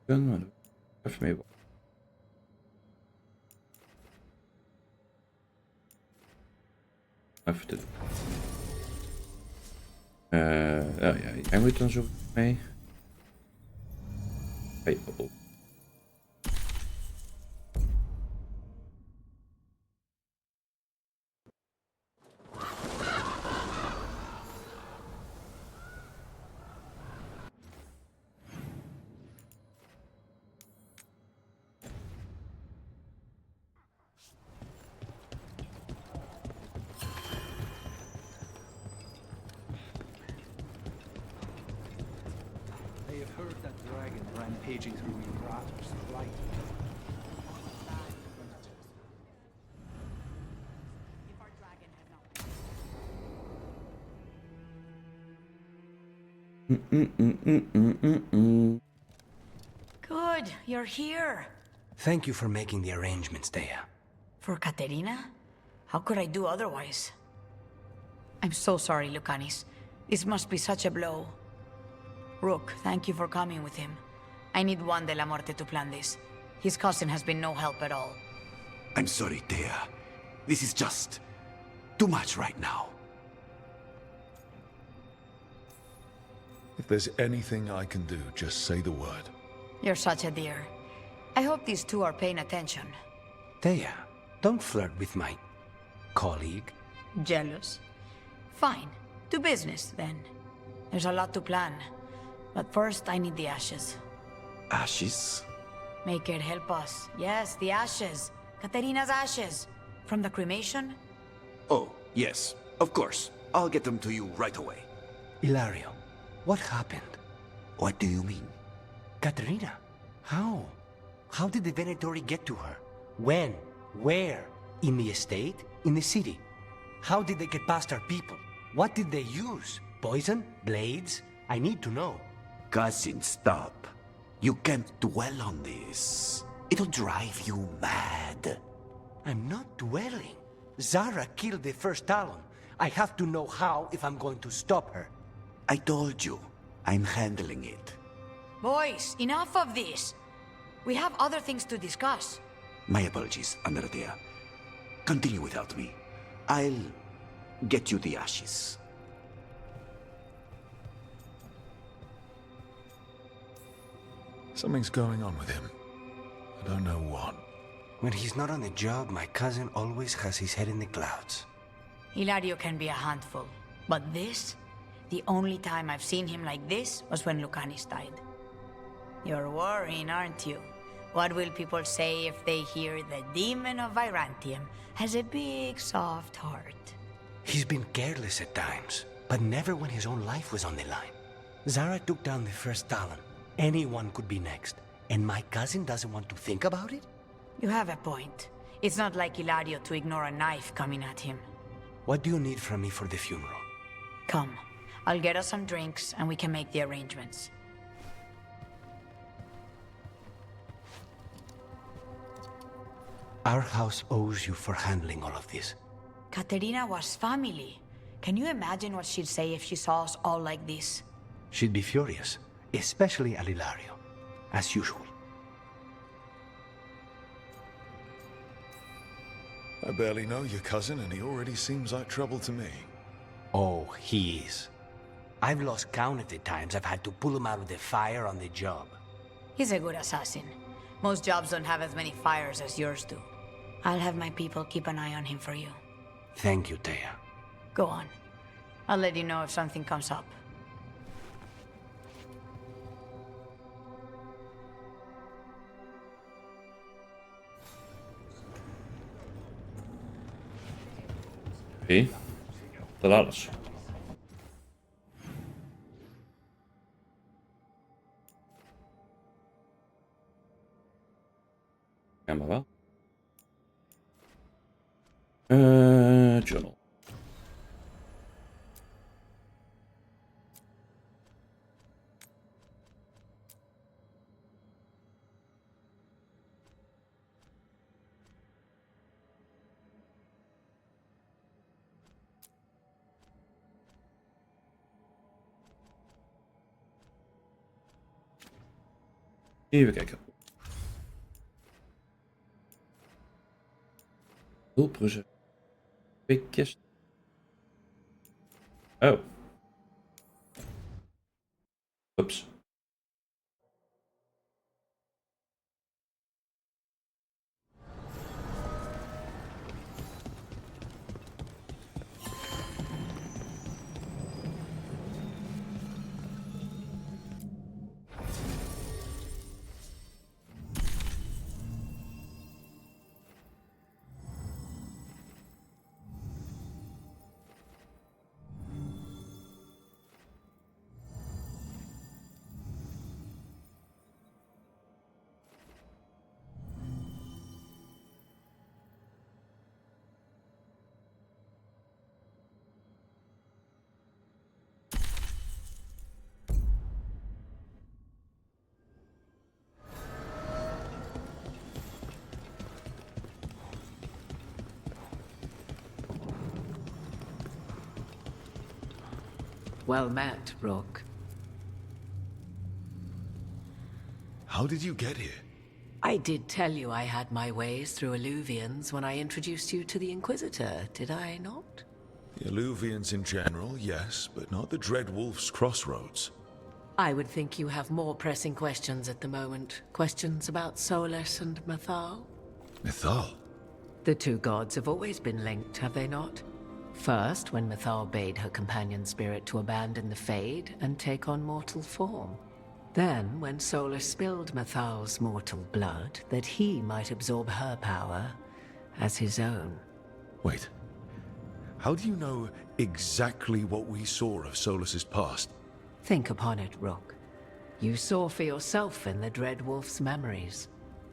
Men för mig. Efter. Ja, jij moet dan zo mee. Hey, oh. I have heard that dragon rampaging through Imbrator's right. If our dragon had not. Good, you're here. Thank you for making the arrangements, Dea. For Katerina? How could I do otherwise? I'm so sorry, Lucanis. This must be such a blow. Rook, thank you for coming with him. I need Juan de la Muerte to plan this. His cousin has been no help at all. I'm sorry, Dea. This is just too much right now. If there's anything I can do, just say the word. You're such a dear. I hope these two are paying attention. Dea, don't flirt with my colleague. Jealous? Fine. To business, then. There's a lot to plan. But first, I need the ashes. Ashes? Make it help us. Yes, the ashes. Katerina's ashes. From the cremation? Oh, yes, of course. I'll get them to you right away. Ilario, what happened? What do you mean? Katerina, how? How did the Venatori get to her? When? Where? In the estate? In the city? How did they get past our people? What did they use? Poison? Blades? I need to know. Cousin, stop. You can't dwell on this. It'll drive you mad. I'm not dwelling. Zara killed the first Talon. I have to know how if I'm going to stop her. I told you, I'm handling it. Boys, enough of this. We have other things to discuss. My apologies, Anardea. Continue without me. I'll get you the ashes. Something's going on with him. I don't know what. When he's not on the job, my cousin always has his head in the clouds. Hilario can be a handful. But this? The only time I've seen him like this was when Lucanis died. You're worrying, aren't you? What will people say if they hear the demon of Virantium has a big, soft heart? He's been careless at times, but never when his own life was on the line. Zara took down the first Talon. Anyone could be next. And my cousin doesn't want to think about it? You have a point. It's not like Hilario to ignore a knife coming at him. What do you need from me for the funeral? Come. I'll get us some drinks and we can make the arrangements. Our house owes you for handling all of this. Katerina was family. Can you imagine what she'd say if she saw us all like this? She'd be furious, especially at Hilario, as usual. I barely know your cousin, and he already seems like trouble to me. Oh, he is. I've lost count of the times I've had to pull him out of the fire on the job. He's a good assassin. Most jobs don't have as many fires as yours do. I'll have my people keep an eye on him for you. Thank you, Dea. Go on. I'll let you know if something comes up. Okej. Det lär oss. Kan man va? Journal. Even kijken. Hulpproject. 2 kisten. Oh. Oeps. Well met, Rook. How did you get here? I did tell you I had my ways through Illuvians when I introduced you to the Inquisitor, did I not? The Illuvians in general, yes, but not the Dread Wolf's crossroads. I would think you have more pressing questions at the moment. Questions about Solus and Mythal? Mythal? The two gods have always been linked, have they not? First, when Mythal bade her companion spirit to abandon the Fade and take on mortal form. Then, when Solus spilled Mythal's mortal blood, that he might absorb her power as his own. Wait. How do you know exactly what we saw of Solus's past? Think upon it, Rook. You saw for yourself in the Dread Wolf's memories.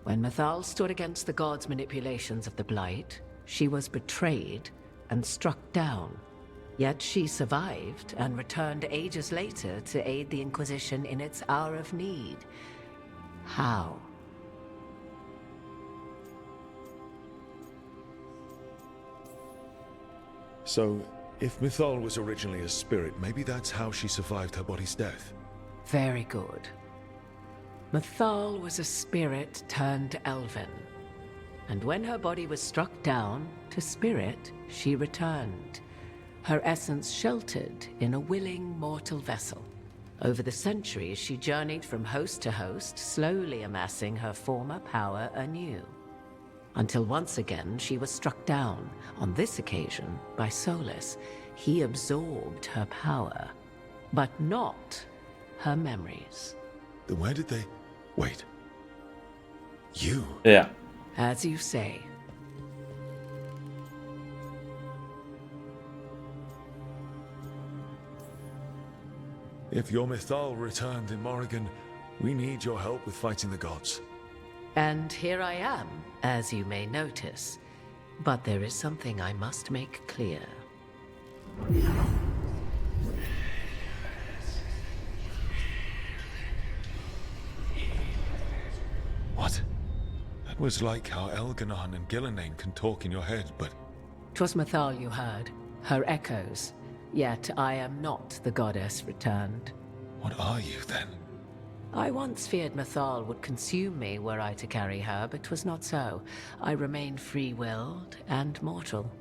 When Mythal stood against the gods' manipulations of the Blight, she was betrayed and struck down. Yet she survived and returned ages later to aid the Inquisition in its hour of need. How? So, if Mythal was originally a spirit, maybe that's how she survived her body's death. Very good. Mythal was a spirit turned elven. And when her body was struck down, to spirit, she returned. Her essence sheltered in a willing mortal vessel. Over the centuries, she journeyed from host to host, slowly amassing her former power anew. Until once again, she was struck down, on this occasion, by Solus. He absorbed her power, but not her memories. Then where did they... Wait. You? Ja. As you say. If your Mythal returned in Morrigan, we need your help with fighting the gods. And here I am, as you may notice. But there is something I must make clear. What? That was like how Elganon and Gillenane can talk in your head, but... 'Twas Mythal you heard, her echoes. Yet I am not the goddess returned. What are you, then? I once feared Mythal would consume me were I to carry her, but 'twas not so. I remain free-willed and mortal.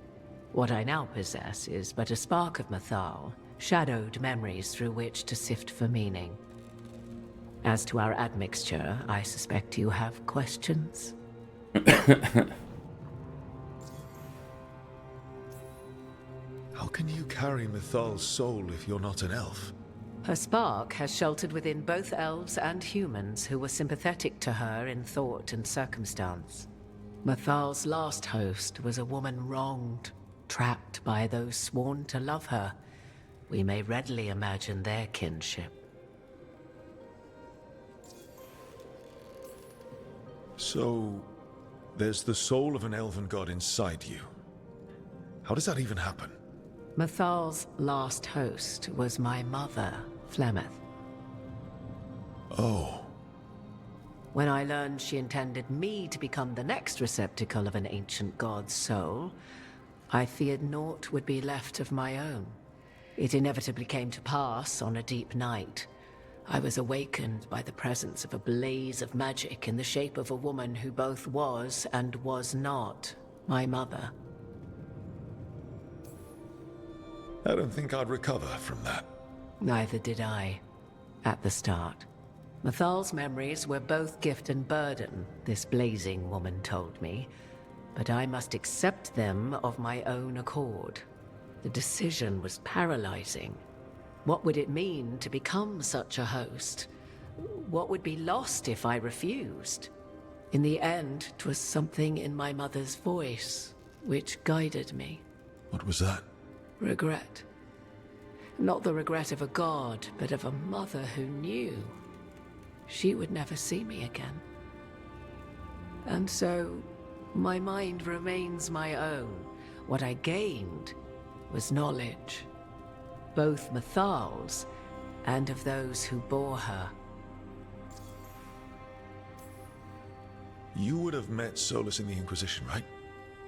What I now possess is but a spark of Mythal, shadowed memories through which to sift for meaning. As to our admixture, I suspect you have questions. How can you carry Mythal's soul if you're not an elf? Her spark has sheltered within both elves and humans who were sympathetic to her in thought and circumstance. Mythal's last host was a woman wronged, trapped by those sworn to love her. We may readily imagine their kinship. So, there's the soul of an elven god inside you. How does that even happen? Mythal's last host was my mother, Flemeth. Oh. When I learned she intended me to become the next receptacle of an ancient god's soul, I feared naught would be left of my own. It inevitably came to pass on a deep night. I was awakened by the presence of a blaze of magic in the shape of a woman who both was and was not my mother. I don't think I'd recover from that. Neither did I, at the start. Mathal's memories were both gift and burden, this blazing woman told me, but I must accept them of my own accord. The decision was paralyzing. What would it mean to become such a host? What would be lost if I refused? In the end, 'twas something in my mother's voice which guided me. What was that? Regret. Not the regret of a god, but of a mother who knew she would never see me again. And so, my mind remains my own. What I gained was knowledge, both Mathal's and of those who bore her. You would have met Solus in the Inquisition, right?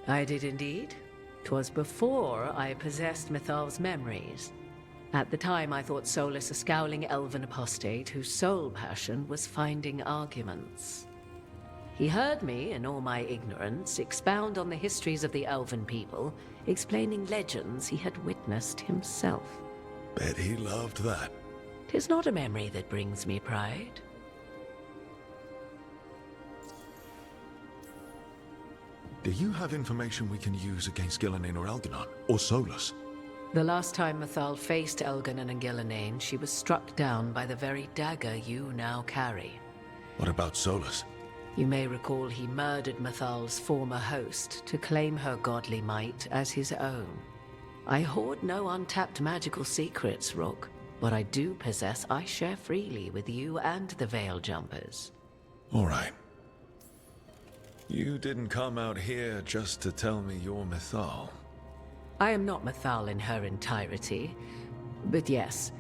I did indeed. 'Twas before I possessed Mathal's memories. At the time, I thought Solus a scowling elven apostate whose sole passion was finding arguments. He heard me, in all my ignorance, expound on the histories of the elven people, explaining legends he had witnessed himself. Bet he loved that. 'Tis not a memory that brings me pride. Do you have information we can use against Gillinan or Algernon? Or Solus? The last time Mathal faced Elganon and Gillinan, she was struck down by the very dagger you now carry. What about Solus? You may recall he murdered Mathal's former host to claim her godly might as his own. I hoard no untapped magical secrets, Rook. What I do possess, I share freely with you and the Veil Jumpers. All right. You didn't come out here just to tell me you're Mathal. I am not Mathal in her entirety, but yes,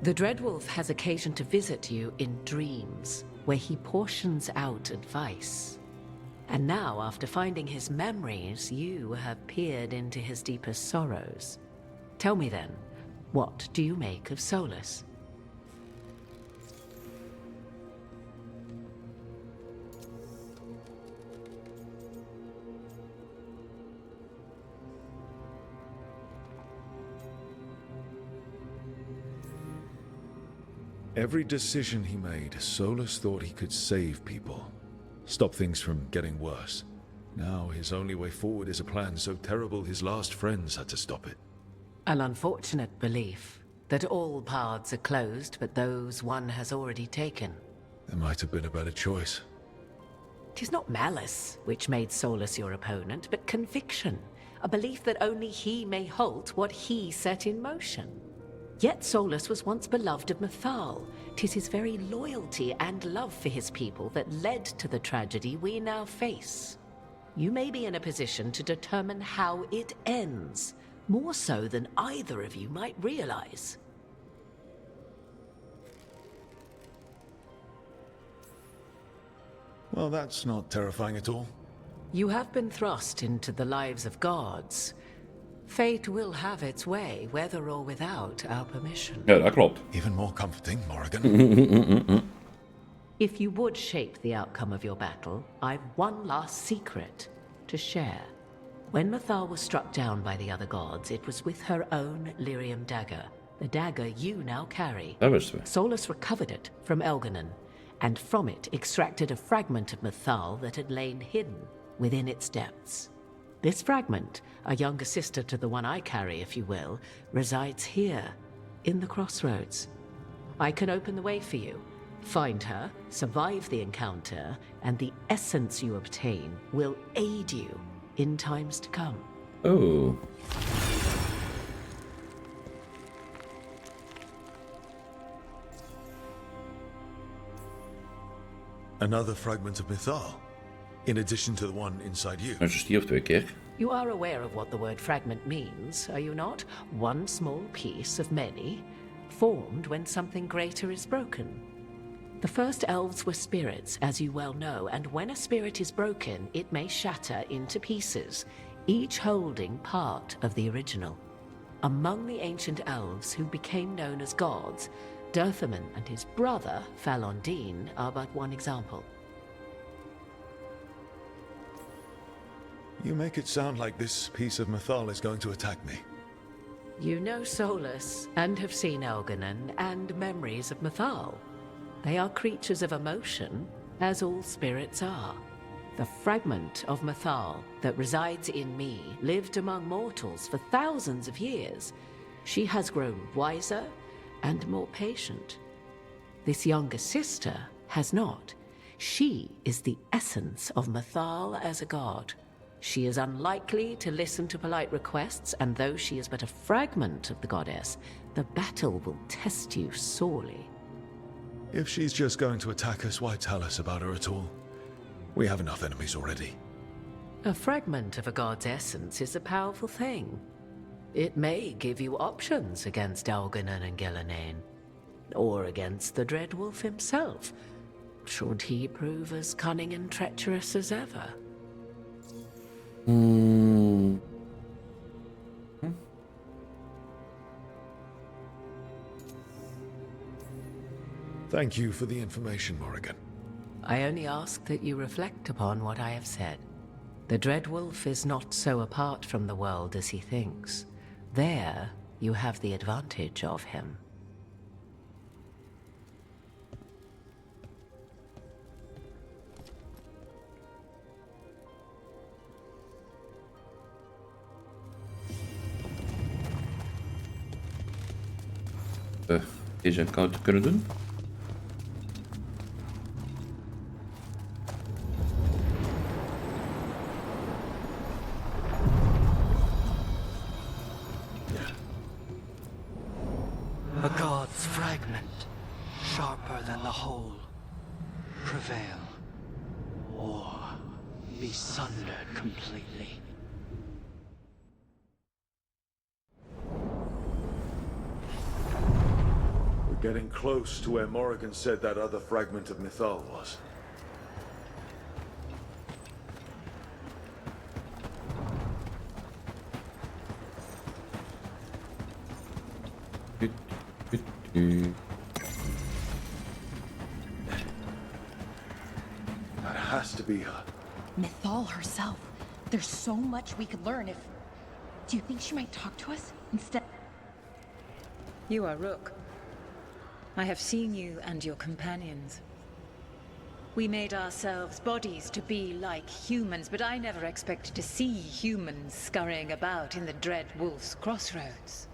the Dreadwolf has occasion to visit you in dreams, where he portions out advice. And now, after finding his memories, you have peered into his deepest sorrows. Tell me then, what do you make of Solus? Every decision he made, Solus thought he could save people. Stop things from getting worse. Now his only way forward is a plan so terrible his last friends had to stop it. An unfortunate belief that all paths are closed but those one has already taken. There might have been a better choice. 'Tis not malice which made Solus your opponent, but conviction, a belief that only he may halt what he set in motion. Yet Solus was once beloved of Mathal. 'Tis his very loyalty and love for his people that led to the tragedy we now face. You may be in a position to determine how it ends, more so than either of you might realize. Well, that's not terrifying at all. You have been thrust into the lives of gods. Fate will have its way, whether or without our permission. Ja, dat klopt. Even more comforting, Morrigan. If you would shape the outcome of your battle, I've one last secret to share. When Mathal was struck down by the other gods, it was with her own lyrium dagger, the dagger you now carry. Dat wisten we. Solus recovered it from Elganon, and from it extracted a fragment of Mathal that had lain hidden within its depths. This fragment, a younger sister to the one I carry, if you will, resides here, in the crossroads. I can open the way for you. Find her, survive the encounter, and the essence you obtain will aid you in times to come. Oh. Another fragment of Mathal, in addition to the one inside you. En ze stierf 2 keer. You are aware of what the word fragment means, are you not? One small piece of many, formed when something greater is broken. The first elves were spirits, as you well know, and when a spirit is broken, it may shatter into pieces, each holding part of the original. Among the ancient elves who became known as gods, Dirthaman and his brother, Fallon Dean, are but one example. You make it sound like this piece of Mythal is going to attack me. You know Solus, and have seen Elganon, and memories of Mythal. They are creatures of emotion, as all spirits are. The fragment of Mythal that resides in me lived among mortals for thousands of years. She has grown wiser and more patient. This younger sister has not. She is the essence of Mythal as a god. She is unlikely to listen to polite requests, and though she is but a fragment of the goddess, the battle will test you sorely. If she's just going to attack us, why tell us about her at all? We have enough enemies already. A fragment of a god's essence is a powerful thing. It may give you options against Elganon and Gillenane, or against the Dread Wolf himself, should he prove as cunning and treacherous as ever. Thank you for the information, Morrigan. I only ask that you reflect upon what I have said. The Dread Wolf is not so apart from the world as he thinks. There, you have the advantage of him. Deze account kunnen doen. A god's fragment, sharper than the whole. Prevail, or be sundered completely. We're getting close to where Morrigan said that other fragment of Mythal was. That has to be her. Mythal herself. There's so much we could learn if... Do you think she might talk to us instead? You are Rook. I have seen you and your companions. We made ourselves bodies to be like humans, but I never expected to see humans scurrying about in the Dread Wolf's crossroads.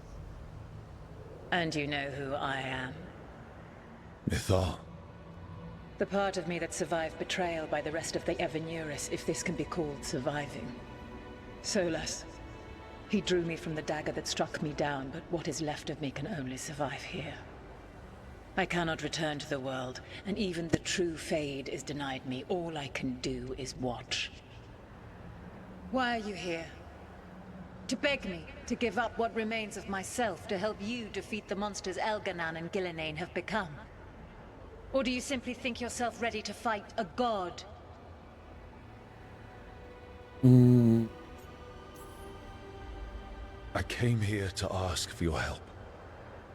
And you know who I am. Mythal. The part of me that survived betrayal by the rest of the Evanuris, if this can be called surviving. Solus. He drew me from the dagger that struck me down, but what is left of me can only survive here. I cannot return to the world, and even the true Fade is denied me. All I can do is watch. Why are you here? To beg me to give up what remains of myself to help you defeat the monsters Elganon and Gillenane have become? Or do you simply think yourself ready to fight a god? I came here to ask for your help.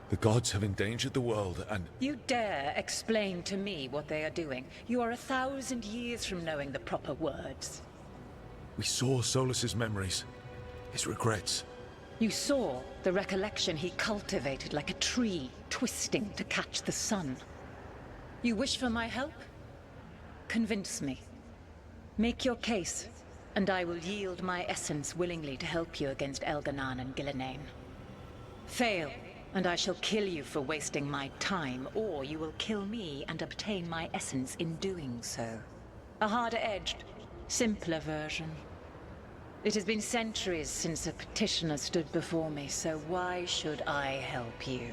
The gods have endangered the world and... You dare explain to me what they are doing? You are 1,000 years from knowing the proper words. We saw Solus's memories, his regrets. You saw the recollection he cultivated like a tree, twisting to catch the sun. You wish for my help? Convince me. Make your case, and I will yield my essence willingly to help you against Elganon and Gillenane. Fail, and I shall kill you for wasting my time, or you will kill me and obtain my essence in doing so. A harder-edged, simpler version. It has been centuries since a petitioner stood before me, so why should I help you?